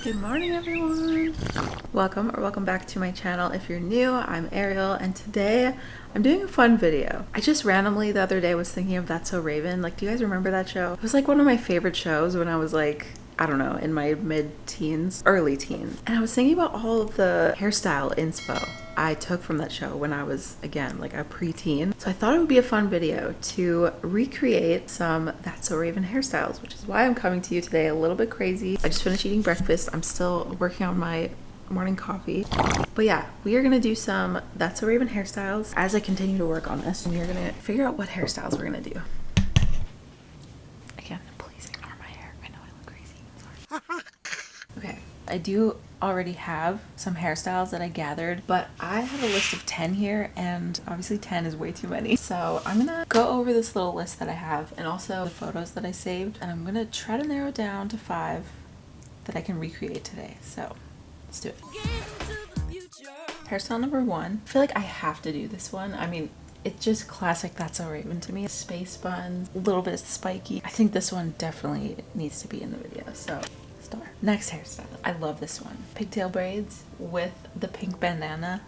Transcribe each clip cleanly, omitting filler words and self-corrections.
Good morning, everyone. Welcome back to my channel. If you're new, I'm Ariel, and today I'm doing a fun video. I just randomly the other day was thinking of That's So Raven. Like, do you guys remember that show? It was like one of my favorite shows when I was like, I don't know, in my mid-teens, early teens. And I was thinking about all of the hairstyle inspo I took from that show when I was, again, like a preteen. So I thought it would be a fun video to recreate some That's So Raven hairstyles, which is why I'm coming to you today a little bit crazy. I just finished eating breakfast. I'm still working on my morning coffee. But yeah, we are gonna do some That's So Raven hairstyles as I continue to work on this. And we are gonna figure out what hairstyles we're gonna do. Again, please ignore my hair. I know I look crazy. Sorry. Okay, I do already have some hairstyles that I gathered, but I have a list of 10 here, and obviously 10 is way too many. So I'm gonna go over this little list that I have and also the photos that I saved, and I'm gonna try to narrow down to 5 that I can recreate today. So let's do it. Hairstyle number 1. I feel like I have to do this one. I mean, it's just classic That's So Raven to me. Space buns, a little bit spiky. I think this one definitely needs to be in the video, so star. Next hairstyle. I love this one. Pigtail braids with the pink bandana.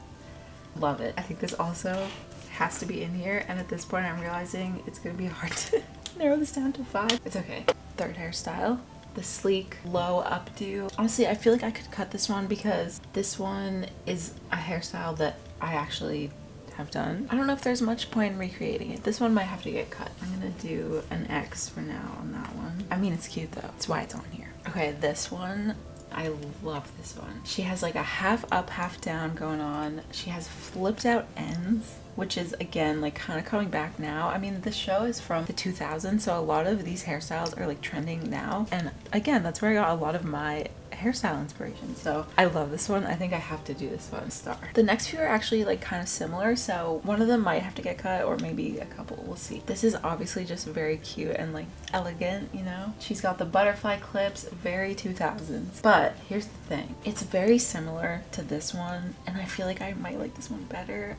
Love it. I think this also has to be in here, and at this point I'm realizing it's gonna be hard to narrow this down to 5. It's okay. Third hairstyle. The sleek low updo. Honestly, I feel like I could cut this one because this one is a hairstyle that I actually have done. I don't know if there's much point in recreating it. This one might have to get cut. I'm gonna do an X for now on that one. I mean, it's cute though. That's why it's on here. Okay, this one. I love this one. She has like a half up, half down going on. She has flipped out ends, which is again like kind of coming back now. I mean, the show is from the 2000s, so a lot of these hairstyles are like trending now. And again, that's where I got a lot of my hairstyle inspiration. So I love this one. I think I have to do this one. Star. The next few are actually like kind of similar, so one of them might have to get cut, or maybe a couple. We'll see. This is obviously just very cute and like elegant, you know? She's got the butterfly clips, very 2000s. But here's the thing. It's very similar to this one, and I feel like I might like this one better.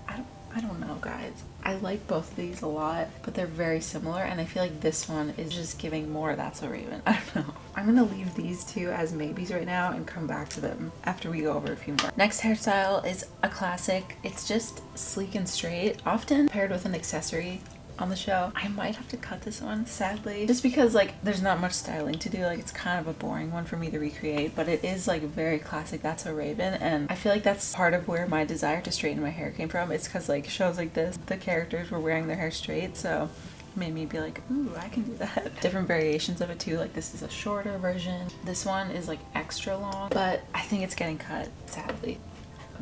I don't know, guys. I like both of these a lot, but they're very similar, and I feel like this one is just giving more That's So Raven. I don't know. I'm gonna leave these two as maybes right now and come back to them after we go over a few more. Next hairstyle is a classic. It's just sleek and straight, often paired with an accessory on the show. I might have to cut this one, sadly, just because like there's not much styling to do. Like, it's kind of a boring one for me to recreate, but it is like very classic That's So Raven, and I feel like that's part of where my desire to straighten my hair came from. It's because like shows like this, the characters were wearing their hair straight, so it made me be like, ooh, I can do that. Different variations of it too. Like, this is a shorter version. This one is like extra long, but I think it's getting cut, sadly.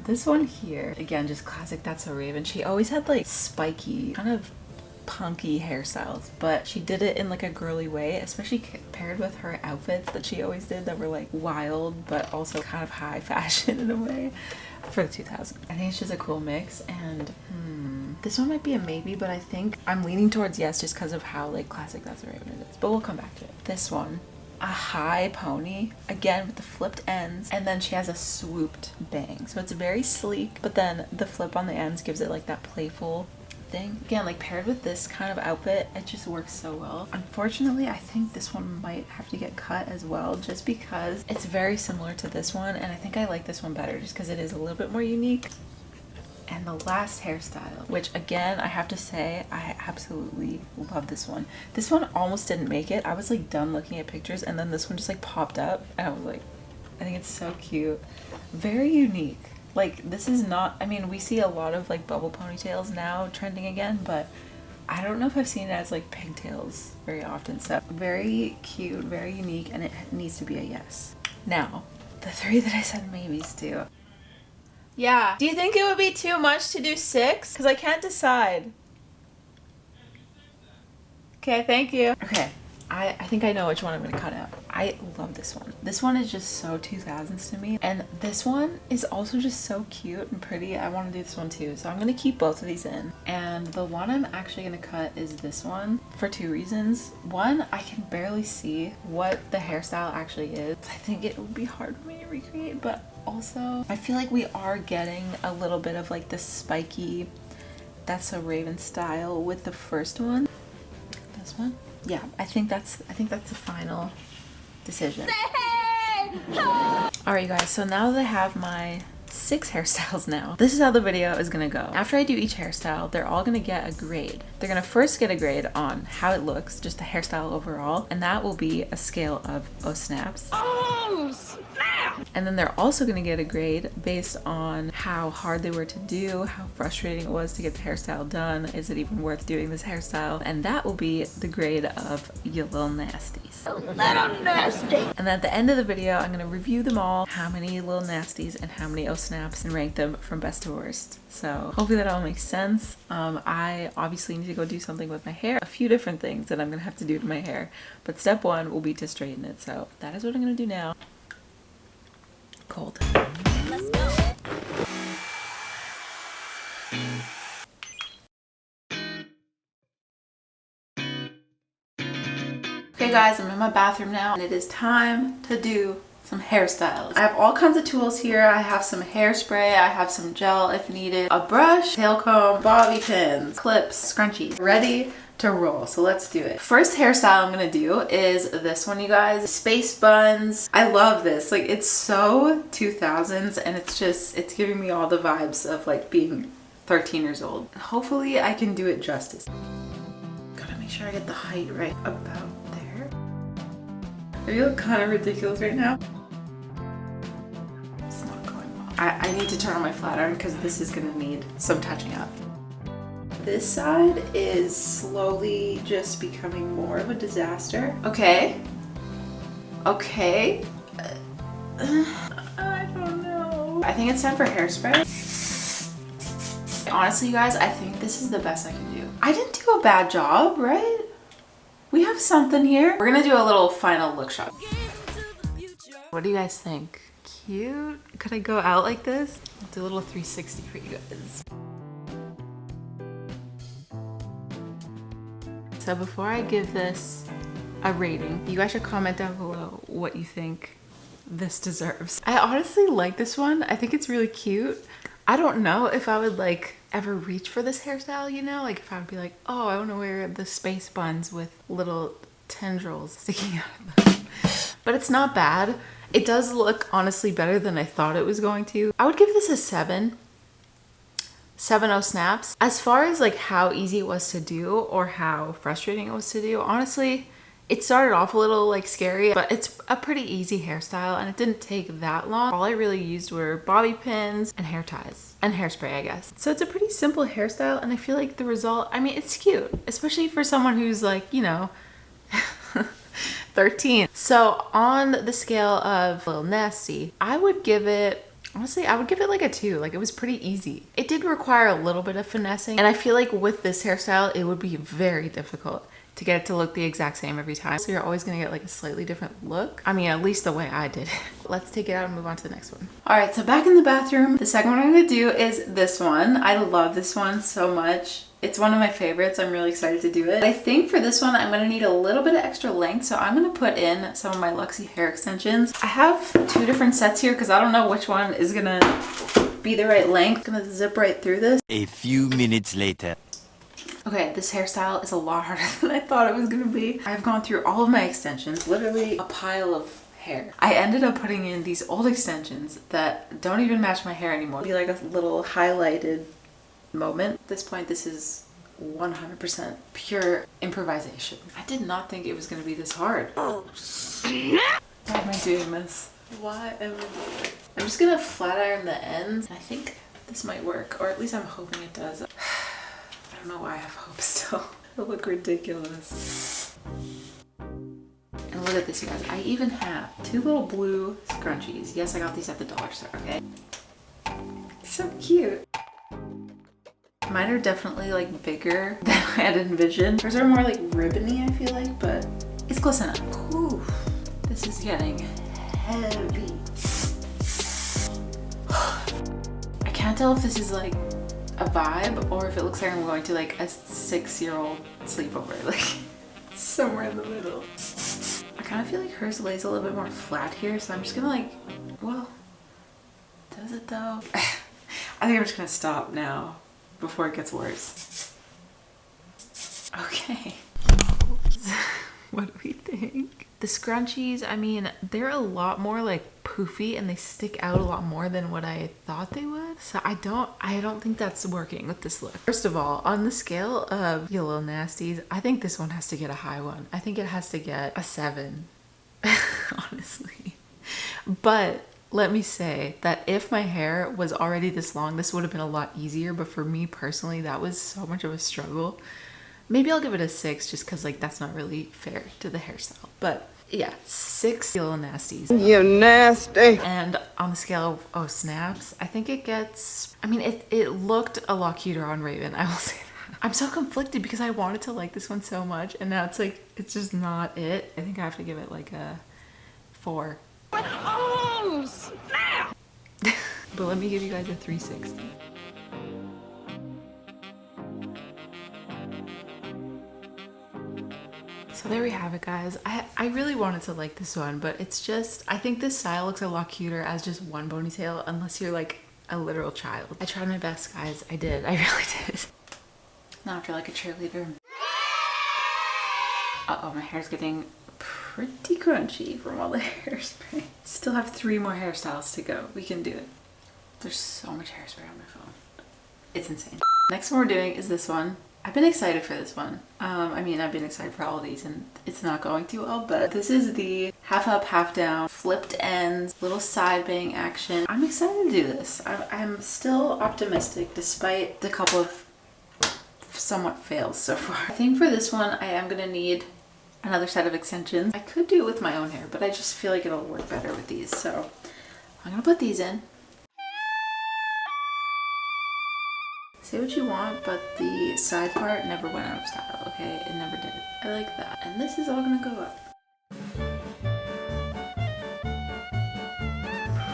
This one here, again, just classic That's So Raven. She always had like spiky, kind of punky hairstyles, but she did it in like a girly way, especially paired with her outfits that she always did that were like wild but also kind of high fashion in a way for the 2000s. I think it's just a cool mix, and this one might be a maybe, but I think I'm leaning towards yes just because of how like classic That's So Raven it is, but we'll come back to it. This one, a high pony, again with the flipped ends, and then she has a swooped bang, so it's very sleek, but then the flip on the ends gives it like that playful thing. Again, like paired with this kind of outfit, it just works so well. Unfortunately, I think this one might have to get cut as well, just because it's very similar to this one, and I think I like this one better just because it is a little bit more unique. And the last hairstyle, which again, I have to say, I absolutely love this one. This one almost didn't make it. I was like done looking at pictures, and then this one just like popped up, and I was like, I think it's so cute. Very unique. Like, this is not, I mean, we see a lot of like bubble ponytails now trending again, but I don't know if I've seen it as like pigtails very often. So very cute, very unique, and it needs to be a yes. Now, the 3 that I said maybes to. Yeah. Do you think it would be too much to do 6? Because I can't decide. Okay, thank you. Okay. I think I know which one I'm gonna cut out. I love this one. This one is just so 2000s to me, and this one is also just so cute and pretty. I want to do this one too, so I'm gonna keep both of these in. And the one I'm actually gonna cut is this one for 2 reasons. One, I can barely see what the hairstyle actually is. I think it would be hard for me to recreate, but also I feel like we are getting a little bit of like the spiky That's So Raven style with the first one. This one. Yeah, I think that's the final decision. All Alright you guys, so now that I have my 6 hairstyles now, this is how the video is gonna go. After I do each hairstyle, they're all gonna get a grade. They're gonna first get a grade on how it looks, just the hairstyle overall, and that will be a scale of snaps. Oh, snap! And then they're also gonna get a grade based on how hard they were to do, how frustrating it was to get the hairstyle done, is it even worth doing this hairstyle, and that will be the grade of you little nasties. Little nasty. And at the end of the video, I'm gonna review them all, how many little nasties and how many snaps, and rank them from best to worst. So hopefully that all makes sense. I obviously need to go do something with my hair, a few different things that I'm gonna have to do to my hair, but step 1 will be to straighten it. So that is what I'm gonna do now. Cold. Let's go. Okay guys, I'm in my bathroom now and it is time to do some hairstyles. I have all kinds of tools here. I have some hairspray, I have some gel if needed, a brush, tail comb, bobby pins, clips, scrunchies, ready to roll. So let's do it. First hairstyle I'm gonna do is this one, you guys. Space buns. I love this. Like, it's so 2000s and it's giving me all the vibes of like being 13 years old. Hopefully I can do it justice. Gotta make sure I get the height right about there. I feel kind of ridiculous right now. It's not going well. I need to turn on my flat iron because this is gonna need some touching up. This side is slowly just becoming more of a disaster. Okay. Okay. I don't know. I think it's time for hairspray. Honestly, you guys, I think this is the best I can do. I didn't do a bad job, right? We have something here. We're gonna do a little final look shot. What do you guys think? Cute? Could I go out like this? I'll do a little 360 for you guys. So before I give this a rating, you guys should comment down below what you think this deserves. I honestly like this one. I think it's really cute. I don't know if I would like ever reach for this hairstyle, you know? Like if I would be like, oh, I want to wear the space buns with little tendrils sticking out of them. But it's not bad. It does look honestly better than I thought it was going to. I would give this a 7. 7.0 snaps. As far as like how easy it was to do or how frustrating it was to do, honestly, it started off a little like scary, but it's a pretty easy hairstyle and it didn't take that long. All I really used were bobby pins and hair ties and hairspray, I guess. So it's a pretty simple hairstyle and I feel like the result, I mean, it's cute, especially for someone who's like, you know, 13. So on the scale of little nasty, I would give it, honestly, I would give it like a 2. Like, it was pretty easy. It did require a little bit of finessing, and I feel like with this hairstyle, it would be very difficult to get it to look the exact same every time. So you're always gonna get like a slightly different look. I mean, at least the way I did it. Let's take it out and move on to the next one. All right, so back in the bathroom, the second one I'm gonna do is this one. I love this one so much. It's one of my favorites. I'm really excited to do it. I think for this one, I'm gonna need a little bit of extra length, so I'm gonna put in some of my Luxie hair extensions. I have 2 different sets here because I don't know which one is gonna be the right length. I'm gonna zip right through this. A few minutes later. Okay, this hairstyle is a lot harder than I thought it was gonna be. I've gone through all of my extensions, literally a pile of hair. I ended up putting in these old extensions that don't even match my hair anymore. It'll be like a little highlighted moment. At this point, this is 100% pure improvisation. I did not think it was gonna be this hard. Oh, snap! Why am I doing this? Why am I doing this? I'm just gonna flat iron the ends. I think this might work, or at least I'm hoping it does. I don't know why I have hope still. It'll look ridiculous. And look at this, you guys. I even have 2 little blue scrunchies. Yes, I got these at the dollar store, okay? So cute. Mine are definitely like bigger than I had envisioned. Hers are more like ribbony, I feel like, but it's close enough. Whew. This is getting heavy. I can't tell if this is like a vibe or if it looks like I'm going to like a 6-year-old sleepover, like somewhere in the middle. I kind of feel like hers lays a little bit more flat here, so I'm just gonna like, well, does it though? I think I'm just gonna stop now before it gets worse. Okay. What do we think? The scrunchies, I mean, they're a lot more like poofy and they stick out a lot more than what I thought they would. So I don't think that's working with this look. First of all, on the scale of you little nasties, I think this one has to get a high one. I think it has to get a 7, honestly. But let me say that if my hair was already this long, this would have been a lot easier. But for me personally, that was so much of a struggle. Maybe I'll give it a 6 just because like that's not really fair to the hairstyle. But yeah, 6 little nasties. You nasty. And on the scale of oh snaps, I think it gets, I mean, it looked a lot cuter on Raven, I will say that. I'm so conflicted because I wanted to like this one so much and now it's like, it's just not it. I think I have to give it like a 4. Oh, snap! But let me give you guys a 360. So there we have it, guys. I really wanted to like this one, but it's just, I think this style looks a lot cuter as just one ponytail unless you're like a literal child. I tried my best, guys. I did. I really did. Now I feel like a cheerleader. Uh-oh, my hair's getting pretty crunchy from all the hairspray. Still have 3 more hairstyles to go. We can do it. There's so much hairspray on my phone. It's insane. Next one we're doing is this one. I've been excited for this one. I mean, I've been excited for all of these and it's not going too well, but this is the half up, half down, flipped ends, little side bang action. I'm excited to do this. I'm still optimistic despite the couple of somewhat fails so far. I think for this one, I am gonna need another set of extensions. I could do it with my own hair, but I just feel like it'll work better with these. So I'm gonna put these in. Say what you want, but the side part never went out of style, okay? It never did. I like that. And this is all gonna go up.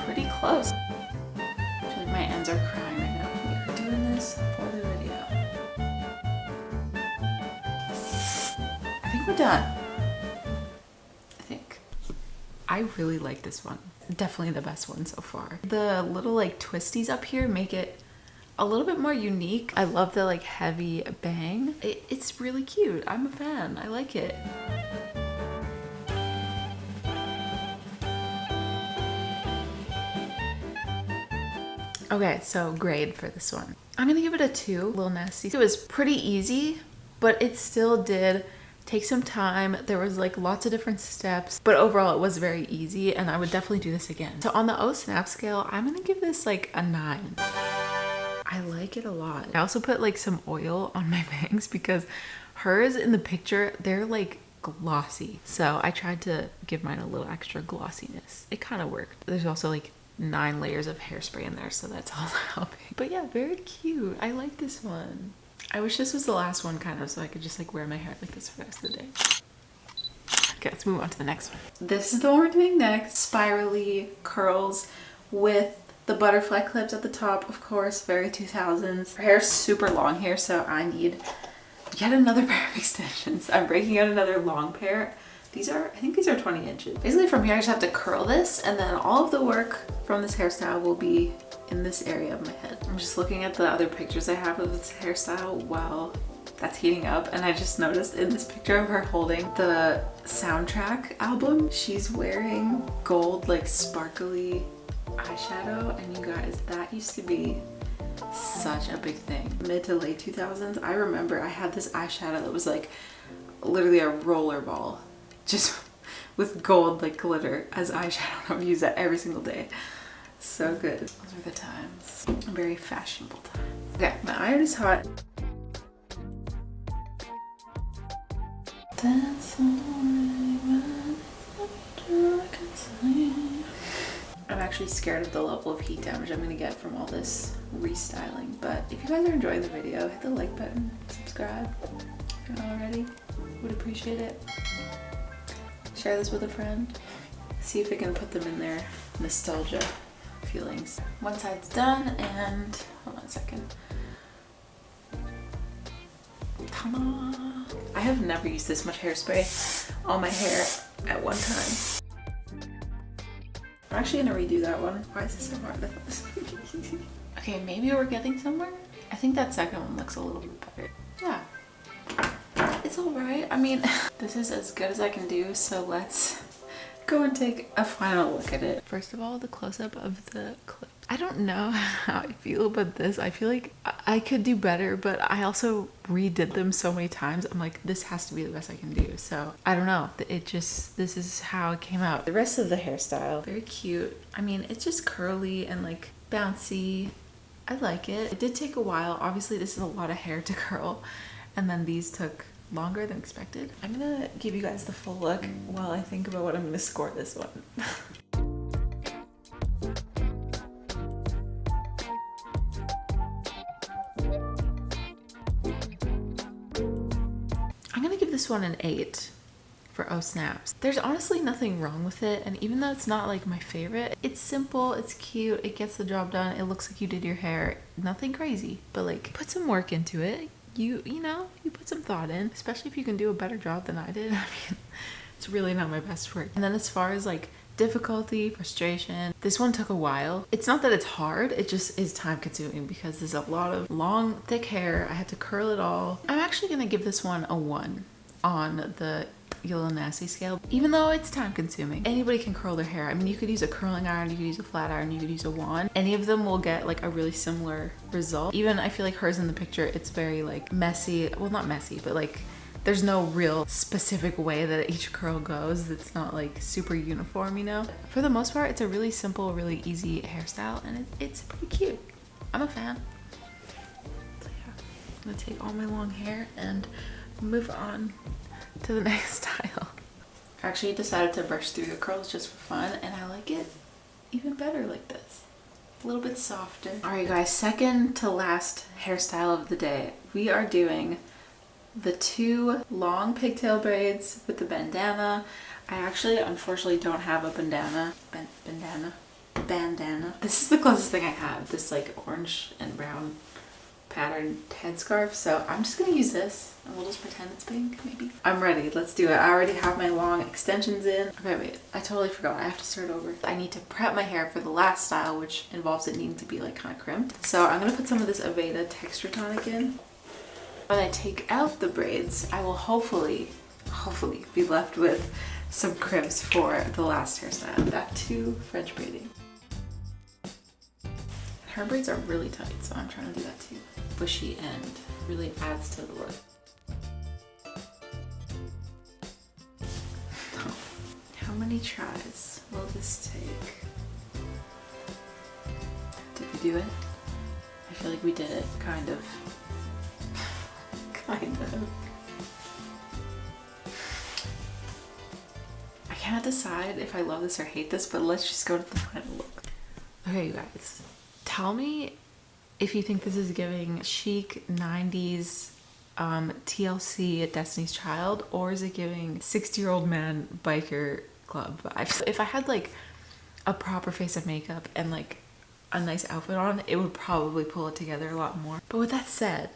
Pretty close. I feel like my ends are crying right now. We're doing this for the video. I think we're done. I think. I really like this one. Definitely the best one so far. The little like twisties up here make it a little bit more unique. I love the like heavy bang. It's really cute. I'm a fan. I like it. Okay, so grade for this one. I'm gonna give it a 2. Little nasty. It was pretty easy, but it still did take some time. There was like lots of different steps, but overall it was very easy and I would definitely do this again. So on the oh snap scale, I'm gonna give this like a 9. I like it a lot. I also put like some oil on my bangs because hers in the picture, they're like glossy. So I tried to give mine a little extra glossiness. It kind of worked. There's also like 9 layers of hairspray in there, so that's all helping. But yeah, very cute. I like this one. I wish this was the last one kind of so I could just like wear my hair like this for the rest of the day. Okay, let's move on to the next one. This is the one we're doing next. Spirally curls with the butterfly clips at the top, of course, very 2000s. Her hair's super long here, so I need yet another pair of extensions. I'm breaking out another long pair. These are, I think these are 20 inches. Basically from here, I just have to curl this and then all of the work from this hairstyle will be in this area of my head. I'm just looking at the other pictures I have of this hairstyle while that's heating up and I just noticed in this picture of her holding the soundtrack album, she's wearing gold, like sparkly eyeshadow, and you guys, that used to be such a big thing. Mid to late 2000s, I remember I had this eyeshadow that was like literally a roller ball, just with gold like glitter as eyeshadow. I would use that every single day. So good. Those were the times. Very fashionable times. Okay, my iron is hot. That's all I can say. I'm actually scared of the level of heat damage I'm gonna get from all this restyling, but if you guys are enjoying the video, hit the like button, subscribe if you're not already. Would appreciate it. Share this with a friend. See if I can put them in their nostalgia feelings. One side's done and hold on a second. Come on. I have never used this much hairspray on my hair at one time. I'm actually gonna redo that one. Why is this so hard? Okay, maybe we're getting somewhere. I think that second one looks a little bit better. Yeah, it's It's all right. I mean, this is as good as I can do, so let's go and take a final look at it. First of all, the close-up of the clip. I don't know how I feel about this. I feel like I could do better, but I also redid them so many times. I'm like, this has to be the best I can do. So I don't know. This is how it came out. The rest of the hairstyle, very cute. I mean, it's just curly and like bouncy. I like it. It did take a while. Obviously, this is a lot of hair to curl, and then these took longer than expected. I'm gonna give you guys the full look while I think about what I'm gonna score this one. I'm gonna give this one an 8 for oh snaps. There's honestly nothing wrong with it, and even though it's not like my favorite, it's simple, it's cute, it gets the job done, it looks like you did your hair. Nothing crazy, but like put some work into it. You know, you put some thought in, especially if you can do a better job than I did. I mean, it's really not my best work. And then as far as like difficulty, frustration, this one took a while. It's not that it's hard, it just is time consuming because there's a lot of long, thick hair. I had to curl it all. I'm actually gonna give this one a 1 on the You Little Nasty scale, even though it's time consuming. Anybody can curl their hair. I mean, you could use a curling iron, you could use a flat iron, you could use a wand. Any of them will get like a really similar result. Even I feel like hers in the picture, it's very like messy. Well, not messy, but like there's no real specific way that each curl goes. It's not like super uniform, you know? For the most part, it's a really simple, really easy hairstyle, and it's pretty cute. I'm a fan. So yeah, I'm gonna take all my long hair and move on to the next style. I actually decided to brush through the curls just for fun, and I like it even better like this. A little bit softer. All right guys, second to last hairstyle of the day. We are doing the 2 long pigtail braids with the bandana. I actually unfortunately don't have a bandana. Bandana. This is the closest thing I have, this like orange and brown patterned headscarf, so I'm just gonna use this and we'll just pretend it's pink, maybe. I'm ready, let's do it. I already have my long extensions in. Okay, wait, I totally forgot. I have to start over. I need to prep my hair for the last style, which involves it needing to be like kind of crimped. So I'm gonna put some of this Aveda texture tonic in. When I take out the braids, I will hopefully be left with some crimps for the last hairstyle. Back to French braiding. Her braids are really tight, so I'm trying to do that too. Bushy end really adds to the look. How many tries will this take? Did we do it? I feel like we did it, kind of. Kind of. I can't decide if I love this or hate this, but let's just go to the final look. Okay, you guys. Tell me if you think this is giving chic 90s TLC at Destiny's Child, or is it giving 60-year-old man biker club vibes? If I had like a proper face of makeup and like a nice outfit on, it would probably pull it together a lot more. But with that said,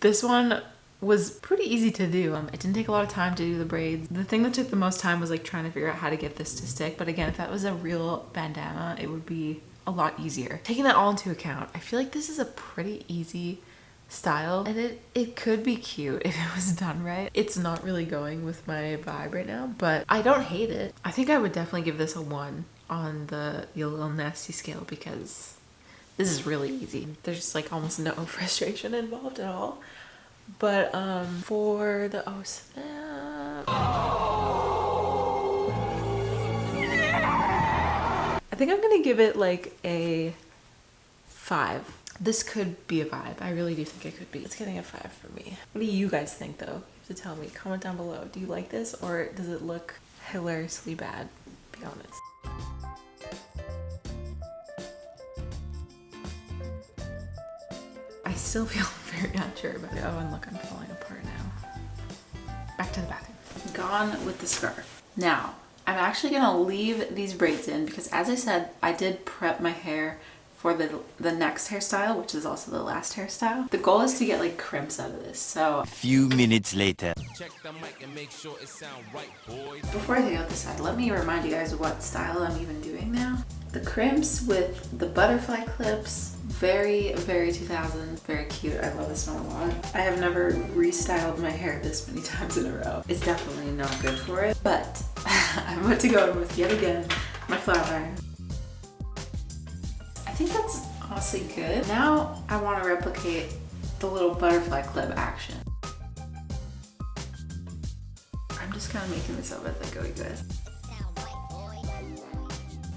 this one was pretty easy to do. It didn't take a lot of time to do the braids. The thing that took the most time was like trying to figure out how to get this to stick. But again, if that was a real bandana, it would be a lot easier. Taking that all into account, I feel like this is a pretty easy style, and it could be cute if it was done right. It's not really going with my vibe right now, but I don't hate it. I think I would definitely give this a 1 on the You Little Nasty scale because this is really easy. There's like almost no frustration involved at all. But for the oh snap, I think I'm gonna give it like a 5. This could be a vibe. I really do think it could be. It's getting a 5 for me. What do you guys think though? You have to tell me. Comment down below. Do you like this, or does it look hilariously bad? Be honest. I still feel very unsure about it. Oh, and look, I'm falling apart now. Back to the bathroom. Gone with the scarf. Now, I'm actually gonna leave these braids in because, as I said, I did prep my hair for the next hairstyle, which is also the last hairstyle. The goal is to get like crimps out of this, so. A few minutes later. Check the mic and make sure it sound right, boys. Before I take out the side, let me remind you guys what style I'm even doing now. The crimps with the butterfly clips, very, very 2000s, very cute. I love this one a lot. I have never restyled my hair this many times in a row. It's definitely not good for it, but I'm about to go in with, yet again, my flat iron. I think that's honestly good. Now I want to replicate the little butterfly clip action. I'm just kind of making this up as I go, you guys.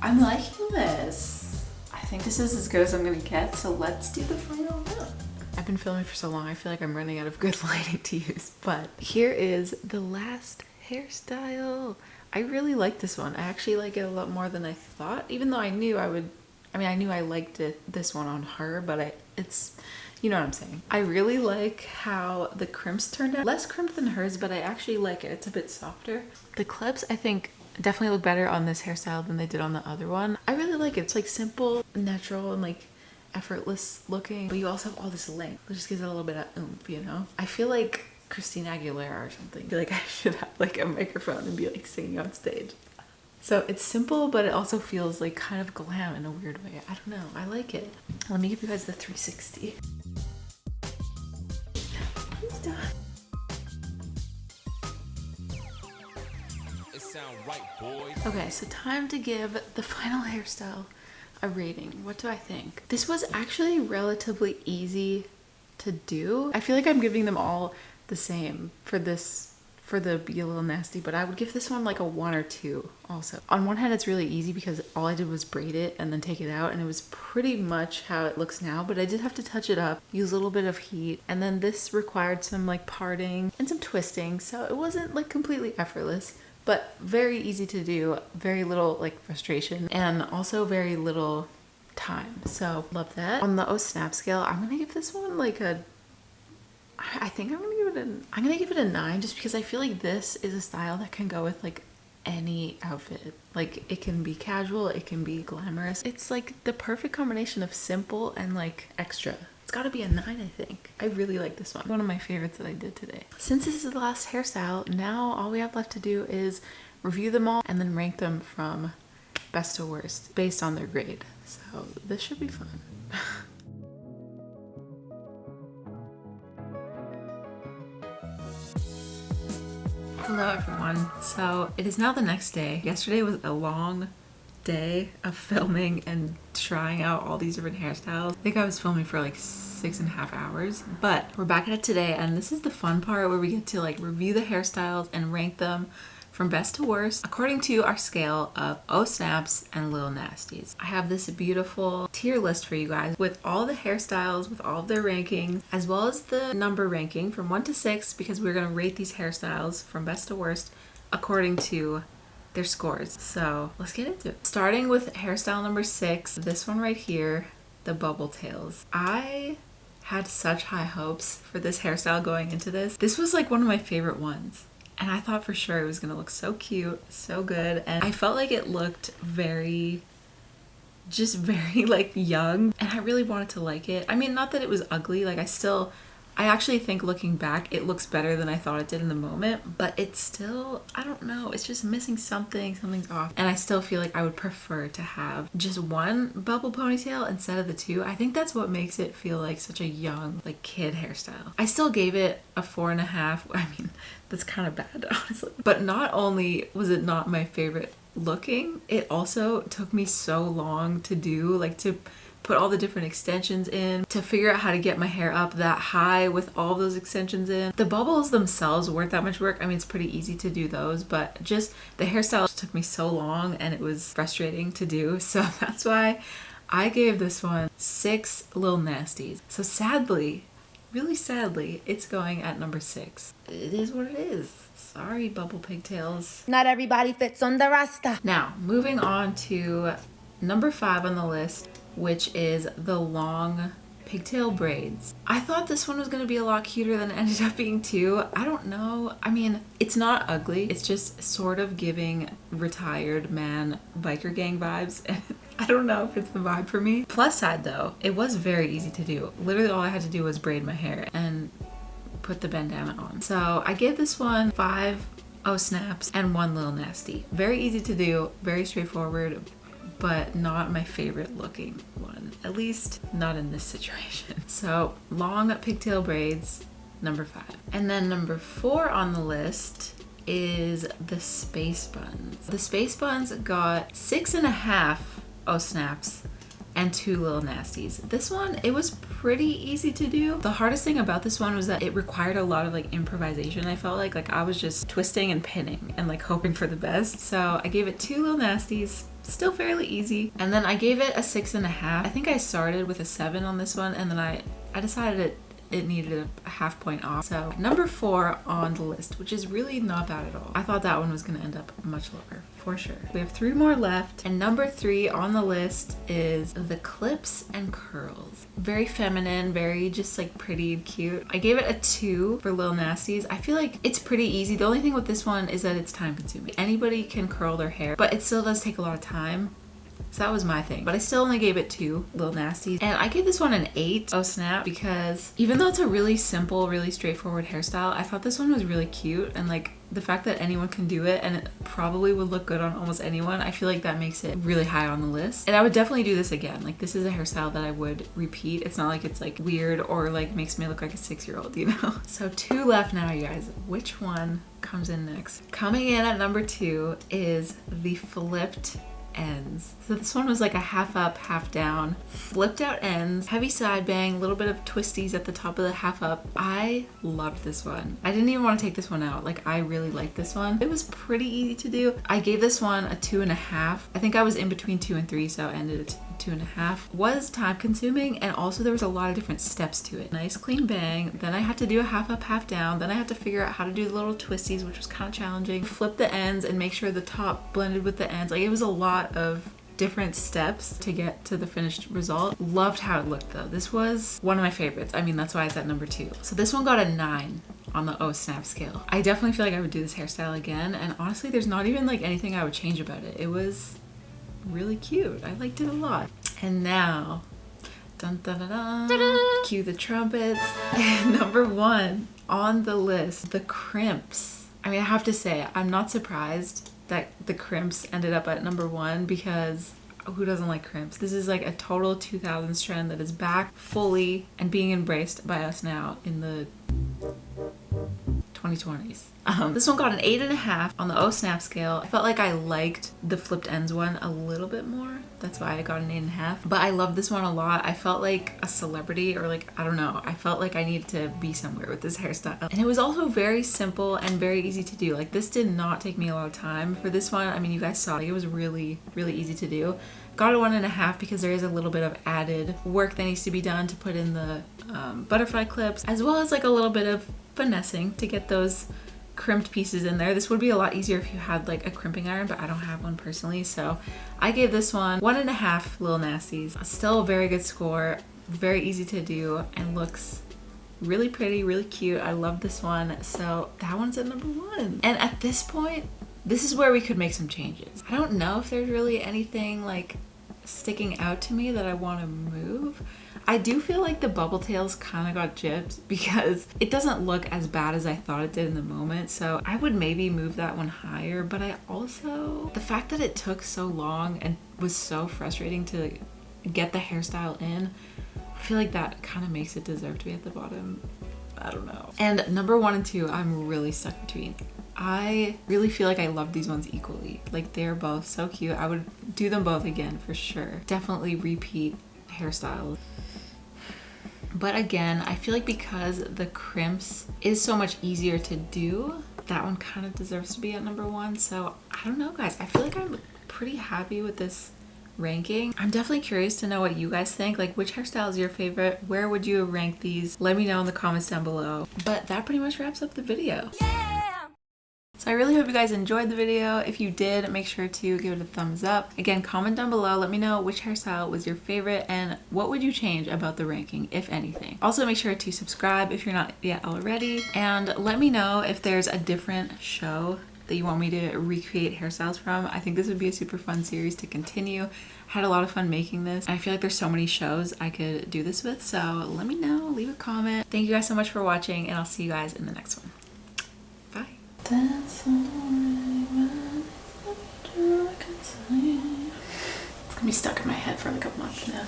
I'm liking this. I think this is as good as I'm gonna get, so let's do the final look. I've been filming for so long, I feel like I'm running out of good lighting to use, but here is the last hairstyle. I really like this one. I actually like it a lot more than I thought, even though I knew I would, I knew I liked this one on her, but it's, you know what I'm saying. I really like how the crimps turned out. Less crimped than hers, but I actually like it. It's a bit softer. The clips, I think, definitely look better on this hairstyle than they did on the other one. I really like it. It's like simple, natural, and like effortless looking, but you also have all this length, which just gives it a little bit of oomph, you know? I feel like Christina Aguilera or something. I feel like I should have like a microphone and be like singing on stage. So it's simple, but it also feels like kind of glam in a weird way. I don't know. I like it. Let me give you guys the 360. It's done. Okay, so time to give the final hairstyle a rating. What do I think? This was actually relatively easy to do. I feel like I'm giving them all the same for the Be A Little Nasty, but I would give this one like a 1 or 2 also. On one hand, it's really easy because all I did was braid it and then take it out, and it was pretty much how it looks now, but I did have to touch it up, use a little bit of heat, and then this required some like parting and some twisting, so it wasn't like completely effortless, but very easy to do, very little like frustration, and also very little time, so love that. On the Oh Snap scale, I'm gonna give this one like a, I think I'm gonna give it a 9, just because I feel like this is a style that can go with like any outfit. Like it can be casual, it can be glamorous. It's like the perfect combination of simple and like extra. It's gotta be a 9, I think. I really like this one. One of my favorites that I did today. Since this is the last hairstyle, now all we have left to do is review them all and then rank them from best to worst based on their grade. So this should be fun. Hello everyone. So it is now the next day. Yesterday was a long day of filming and trying out all these different hairstyles. I think I was filming for like 6.5 hours, but we're back at it today, and this is the fun part where we get to like review the hairstyles and rank them from best to worst according to our scale of Oh Snaps and Little Nasties. I have this beautiful tier list for you guys with all the hairstyles, with all of their rankings, as well as the number ranking from 1 to 6, because we're gonna rate these hairstyles from best to worst according to their scores. So let's get into it. Starting with hairstyle number 6, this one right here, the bubble tails. I had such high hopes for this hairstyle going into this. This was like one of my favorite ones. And I thought for sure it was gonna look so cute, so good. And I felt like it looked very like young. And I really wanted to like it. I mean, not that it was ugly. Like I actually think looking back, it looks better than I thought it did in the moment. But it's still, I don't know, it's just missing something, something's off. And I still feel like I would prefer to have just one bubble ponytail instead of the 2. I think that's what makes it feel like such a young, like kid hairstyle. I still gave it a 4.5. I mean, that's kind of bad, honestly. But not only was it not my favorite looking, it also took me so long to do, like to put all the different extensions in, to figure out how to get my hair up that high with all those extensions in. The bubbles themselves weren't that much work. I mean, it's pretty easy to do those, but just the hairstyle took me so long and it was frustrating to do. So that's why I gave this one 6 Little Nasties. So sadly, really sadly, it's going at number 6. It is what it is. Sorry, bubble pigtails. Not everybody fits on the rasta. Now, moving on to number 5 on the list, which is the long pigtail braids. I thought this one was going to be a lot cuter than it ended up being too. I don't know. I mean, it's not ugly. It's just sort of giving retired man biker gang vibes. And I don't know if it's the vibe for me. Plus side though, it was very easy to do. Literally all I had to do was braid my hair and put the bandana on. So I gave this one 5 Oh Snaps and 1 Little Nasty. Very easy to do, very straightforward, but not my favorite looking one, at least not in this situation. So long pigtail braids, number 5. And then number 4 on the list is the space buns. The space buns got 6.5 oh snaps and 2 little nasties. This one, it was pretty easy to do. The hardest thing about this one was that it required a lot of like improvisation. I felt like I was just twisting and pinning and like hoping for the best. So I gave it 2 little nasties, still fairly easy. And then I gave it a 6.5. I think I started with a 7 on this one, and then I decided it needed a half point off. So number 4 on the list, which is really not bad at all. I thought that one was gonna end up much lower, for sure. We have 3 more left, and number 3 on the list is the clips and curls. Very feminine, very just like pretty and cute. I gave it a 2 for Lil Nasties. I feel like it's pretty easy. The only thing with this one is that it's time consuming. Anybody can curl their hair, but it still does take a lot of time. So that was my thing, but I still only gave it 2 little nasties, and I gave this one an 8 oh snap, because even though it's a really simple, really straightforward hairstyle, I thought this one was really cute, and like the fact that anyone can do it and it probably would look good on almost anyone, I feel like that makes it really high on the list. And I would definitely do this again. Like, this is a hairstyle that I would repeat. It's not like it's like weird or like makes me look like a 6-year-old, you know? So 2 left now, you guys. Which one comes in next? Coming in at number 2 is the flipped ends. So this one was like a half up, half down, flipped out ends, heavy side bang, a little bit of twisties at the top of the half up. I loved this one. I didn't even want to take this one out. Like, I really liked this one. It was pretty easy to do. I gave this one a 2.5. I think I was in between 2 and 3, so I ended at 2.5. Was time consuming, and also there was a lot of different steps to it. Nice clean bang, then I had to do a half up, half down, then I had to figure out how to do the little twisties, which was kind of challenging. Flip the ends and make sure the top blended with the ends. Like, it was a lot of different steps to get to the finished result. Loved how it looked though. This was one of my favorites. I mean, that's why it's at number 2. So this one got a 9 on the oh snap scale. I definitely feel like I would do this hairstyle again, and honestly there's not even like anything I would change about it. It was really cute. I liked it a lot. And now, dun dun dun dun, cue the trumpets. Number 1 on the list, the crimps. I mean, I have to say, I'm not surprised that the crimps ended up at number 1, because who doesn't like crimps? This is like a total 2000s trend that is back fully and being embraced by us now in the 2020s. This one got an 8.5 on the oh snap scale. I felt like I liked the flipped ends one a little bit more. That's why I got an 8.5. But I love this one a lot. I felt like a celebrity, or like, I don't know. I felt like I needed to be somewhere with this hairstyle. And it was also very simple and very easy to do. Like, this did not take me a lot of time for this one. I mean, you guys saw it. It was really, really easy to do. Got a 1.5 because there is a little bit of added work that needs to be done to put in the butterfly clips, as well as like a little bit of finessing to get those crimped pieces in there. This would be a lot easier if you had like a crimping iron, but I don't have one personally, so I gave this one 1.5 little nasties. Still a very good score, very easy to do, and looks really pretty, really cute. I love this one, so that one's at number 1. And at this point, this is where we could make some changes. I don't know if there's really anything like sticking out to me that I want to move. I do feel like the bubble tails kind of got gypped because it doesn't look as bad as I thought it did in the moment, so I would maybe move that one higher. But I also, the fact that it took so long and was so frustrating to get the hairstyle in, I feel like that kind of makes it deserve to be at the bottom. I don't know. And number 1 and 2, I'm really stuck between. I really feel like I love these ones equally. Like, they're both so cute. I would do them both again for sure. Definitely repeat hairstyles. But again, I feel like because the crimps is so much easier to do, that one kind of deserves to be at number 1. So I don't know, guys. I feel like I'm pretty happy with this ranking. I'm definitely curious to know what you guys think. Like, which hairstyle is your favorite? Where would you have ranked these? Let me know in the comments down below. But that pretty much wraps up the video. So I really hope you guys enjoyed the video. If you did, make sure to give it a thumbs up. Again, comment down below. Let me know which hairstyle was your favorite and what would you change about the ranking, if anything. Also, make sure to subscribe if you're not yet already. And let me know if there's a different show that you want me to recreate hairstyles from. I think this would be a super fun series to continue. Had a lot of fun making this. I feel like there's so many shows I could do this with. So let me know, leave a comment. Thank you guys so much for watching, and I'll see you guys in the next one. Bye. Dance all the way, gonna be stuck in my head for like a month now.